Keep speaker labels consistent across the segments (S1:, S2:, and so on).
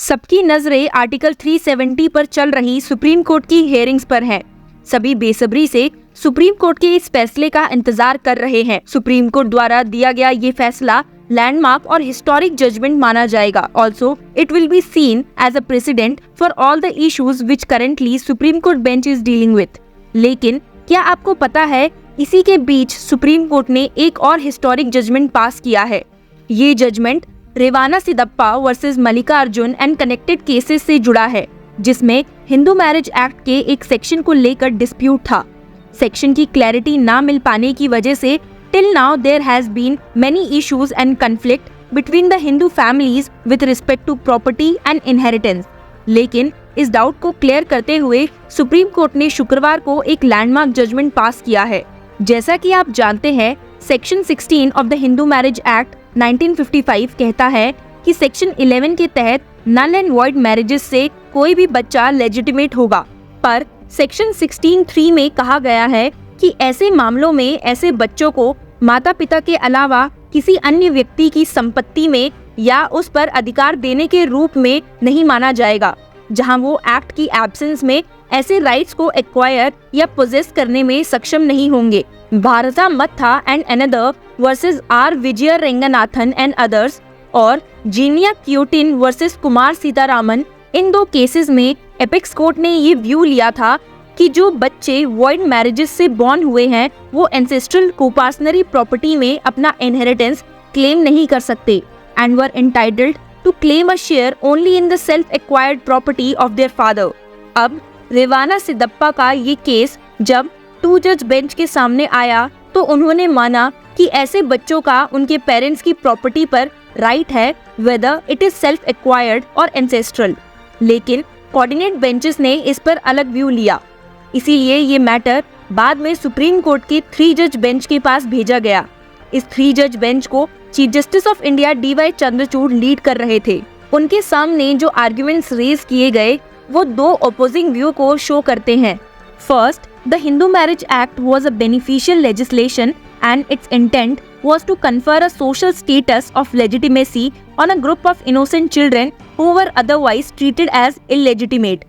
S1: सबकी नजरें आर्टिकल 370 पर चल रही सुप्रीम कोर्ट की हियरिंग्स पर हैं। सभी बेसब्री से सुप्रीम कोर्ट के इस फैसले का इंतजार कर रहे हैं। सुप्रीम कोर्ट द्वारा दिया गया ये फैसला लैंडमार्क और हिस्टोरिक जजमेंट माना जाएगा। Also it will be seen as a precedent for all the issues which currently supreme court bench is dealing with. लेकिन क्या आपको पता है, इसी के बीच सुप्रीम कोर्ट ने एक और हिस्टोरिक जजमेंट पास किया है। ये judgment Revana Siddappa versus Mallikarjun and connected cases से जुड़ा है, जिसमें हिंदू मैरिज एक्ट के एक सेक्शन को लेकर डिस्प्यूट था। सेक्शन की क्लैरिटी ना मिल पाने की वजह से till now there has been many issues and conflict between the Hindu families with respect to property and inheritance. लेकिन इस डाउट को क्लियर करते हुए सुप्रीम कोर्ट ने शुक्रवार को एक लैंडमार्क जजमेंट पास किया है। जैसा कि आप जानते हैं, section 16 of the Hindu marriage act 1955 कहता है कि सेक्शन 11 के तहत नल एंड वॉइड मैरिजेस से कोई भी बच्चा लेजिटिमेट होगा। पर सेक्शन 16(3) में कहा गया है कि ऐसे मामलों में ऐसे बच्चों को माता पिता के अलावा किसी अन्य व्यक्ति की संपत्ति में या उस पर अधिकार देने के रूप में नहीं माना जाएगा, जहां वो एक्ट की एब्सेंस में ऐसे राइट्स को एक्वायर या पोजेस करने में सक्षम नहीं होंगे। Bharatha Matha and another versus R Vijay Renganathan and others और जीनिया क्यूटिन वर्सेस कुमार सीतारामन, इन दो केसेस में एपेक्स कोर्ट ने ये व्यू लिया था कि जो बच्चे वॉइड मैरिजेस से बॉर्न हुए हैं वो एंसेस्ट्रल कोपार्सनरी प्रॉपर्टी में अपना इनहेरिटेंस क्लेम नहीं कर सकते and were entitled to claim a share only in the self acquired property of their father. अब रेवाना सिदप्पा का ये केस जब 2 जज बेंच के सामने आया तो उन्होंने माना कि ऐसे बच्चों का उनके पेरेंट्स की प्रॉपर्टी पर राइट है, whether it is self acquired और एंसेस्ट्रल। लेकिन कोऑर्डिनेट बेंचेस ने इस पर अलग व्यू लिया, इसीलिए ये मैटर बाद में सुप्रीम कोर्ट के 3 जज बेंच के पास भेजा गया। इस 3 जज बेंच को chief justice of India DY Chandrachud lead कर रहे थे। उनके सामने जो आर्ग्यूमेंट्स रेज किए गए वो 2 ऑपोजिंग व्यू को शो करते हैं। First, the Hindu marriage act was a beneficial legislation and its intent was to confer a social status of legitimacy on a group of innocent children who were otherwise treated as illegitimate.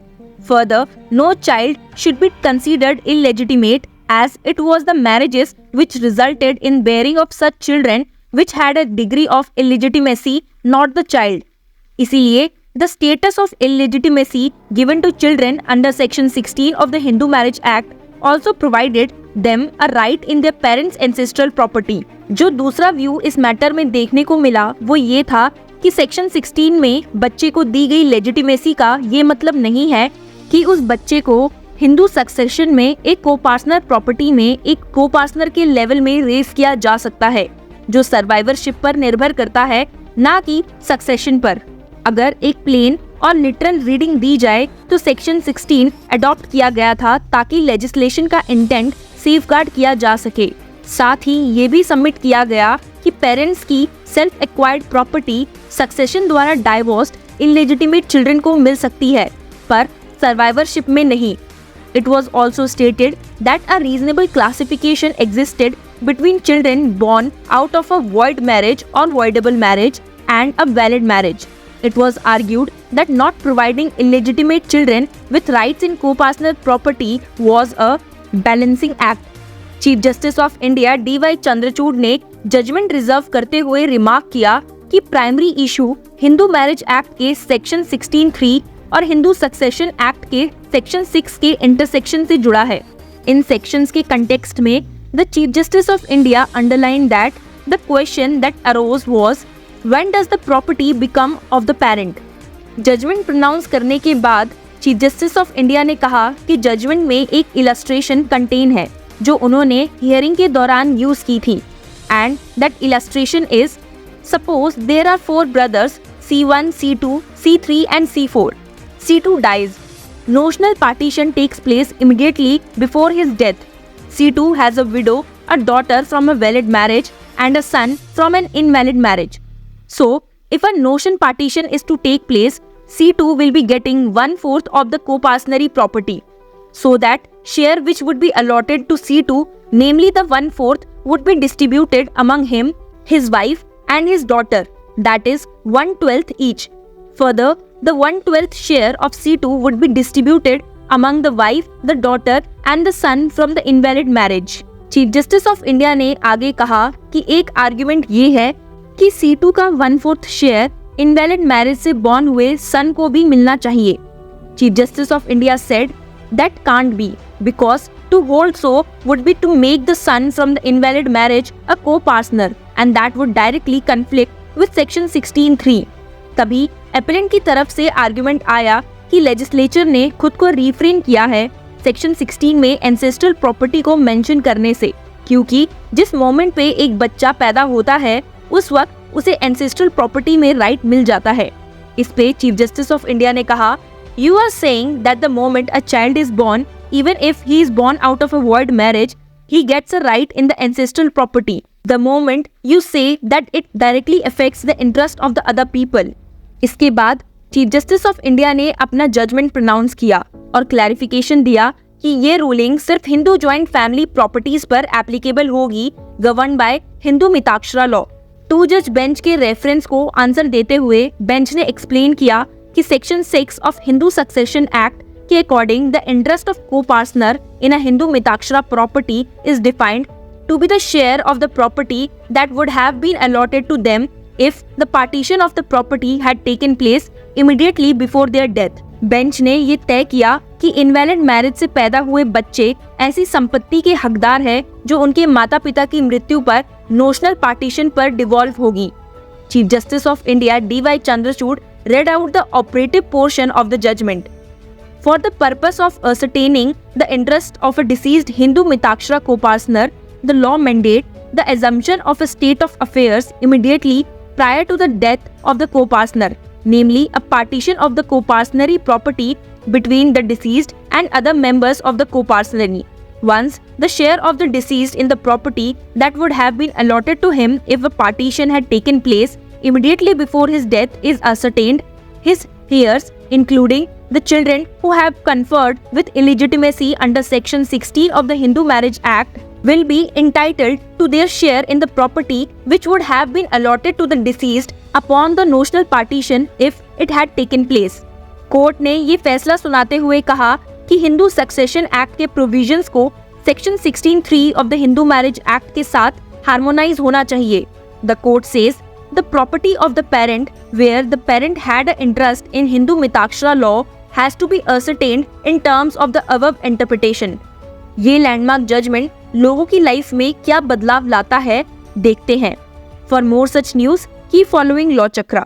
S1: Further, no child should be considered illegitimate as it was the marriages which resulted in bearing of such children which had a degree of illegitimacy, not the child. इसीलिए the status of illegitimacy given to children under section 16 of the Hindu Marriage Act also provided them a right in their parents' ancestral property. जो दूसरा view इस matter में देखने को मिला वो ये था कि सेक्शन 16 में बच्चे को दी गई लेजिटिमेसी का ये मतलब नहीं है कि उस बच्चे को हिंदू सक्सेशन में एक कोपार्टनर प्रॉपर्टी में एक कोपार्टनर के लेवल में रेस किया जा सकता है, जो सर्वाइवरशिप पर निर्भर करता है, ना कि सक्सेशन पर। अगर एक प्लेन और लिटरल रीडिंग दी जाए तो सेक्शन 16 अडॉप्ट किया गया था ताकि लेजिस्लेशन का इंटेंट सेफगार्ड किया जा सके। साथ ही ये भी सबमिट किया गया कि पेरेंट्स की सेल्फ एक्वायर्ड प्रॉपर्टी सक्सेशन द्वारा डाइवोर्स्ड इलेजिटिमेट चिल्ड्रन को मिल सकती है, पर सर्वाइवरशिप में नहीं। It was also stated that a reasonable classification existed between children born out of a void marriage or voidable marriage and a valid marriage. It was argued that not providing illegitimate children with rights in co-partner property was a balancing act. Chief justice of India DY Chandrachud ने judgement reserve करते हुए remark किया कि primary issue Hindu marriage act के section 16(3) और Hindu succession act के section 6 के intersection से जुड़ा है। इन सेक्शंस के कंटेक्स्ट में the chief justice of India underline that the question that arose was when does the property become of the parent. Judgement pronounce करने के बाद चीफ जस्टिस ऑफ इंडिया ने कहा कि जजमेंट में एक इलस्ट्रेशन कंटेन है जो उन्होंने हियरिंग के दौरान यूज की थी, and that illustration is suppose there are 4 brothers C1, C2, C3 and C4. C2 dies. Notional partition takes place immediately before his death. C2 has a widow, a daughter from a valid marriage and a son from an invalid marriage. So, if a notion partition is to take place, C2 will be getting 1/4 of the co-partnery property. So that share which would be allotted to C2, namely the 1/4, would be distributed among him, his wife and his daughter, that is 1/12 each. Further, the 1/12 share of C2 would be distributed among the wife, the daughter and the son from the invalid marriage. Chief justice of India ने आगे कहा कि एक argument ये है कि C2 का 1/4 share invalid marriage से बॉर्न हुए सन को भी मिलना चाहिए. Chief justice of India said that can't be, because to hold so would be to make the son from the invalid marriage a co-partner and that would directly conflict with section 16(3). तभी appellant की तरफ से argument आया कि legislature ने खुद को refrain किया है सेक्शन 16 में एंसेस्ट्रल प्रॉपर्टी को मेंशन करने से, क्योंकि जिस मोमेंट पे एक बच्चा पैदा होता है उस वक्त उसे एंसेस्ट्रल प्रॉपर्टी में राइट मिल जाता है. इस पे चीफ जस्टिस ऑफ इंडिया ने कहा, You are saying that the moment a child is born, even if he is born out of a void marriage, he gets a right in the ancestral property. The moment you say that it directly affects the interest of the other people. इसके बाद chief justice of India ने अपना judgement pronounce किया और clarification दिया कि ये ruling सिर्फ हिंदू ज्वाइंट फैमिली प्रॉपर्टीज पर एप्लीकेबल होगी, govern by Hindu Mitakshara law. 2 जज बेंच के रेफरेंस को आंसर देते हुए बेंच ने एक्सप्लेन किया कि section 6 of Hindu succession act के according the interest of copartner in a Hindu Mitakshara property is defined to be the share of the property that would have been allotted to them if the partition of the property had taken place immediately before their death. Bench ने ये तय किया कि invalid marriage से पैदा हुए बच्चे ऐसी संपत्ति के हकदार हैं जो उनके माता पिता की मृत्यु पर नोशनल पार्टीशन पर डिवॉल्व होगी. Chief justice of India D.Y. Chandrachud read out the operative portion of the judgment. For the purpose of ascertaining the interest of a deceased Hindu mitakshara co-partner, the law mandate the assumption of a state of affairs immediately prior to the death of the co-partner, namely a partition of the co-partnery property between the deceased and other members of the co-partnery. Once the share of the deceased in the property that would have been allotted to him if a partition had taken place immediately before his death is ascertained, his heirs, including the children who have conferred with illegitimacy under section 16 of the Hindu Marriage Act, will be entitled to their share in the property which would have been allotted to the deceased upon the notional partition if it had taken place. Court ने ये फैसला सुनाते हुए कहा कि Hindu succession act के provisions को section 16(3 of the Hindu marriage act के साथ हार्मोनाइज होना चाहिए. The court says the property of the parent where the parent had an interest in Hindu mitakshara law has to be ascertained in terms of the above interpretation. ये landmark judgement लोगों की life में क्या बदलाव लाता है, देखते हैं. For more such news, keep following Law Chakra.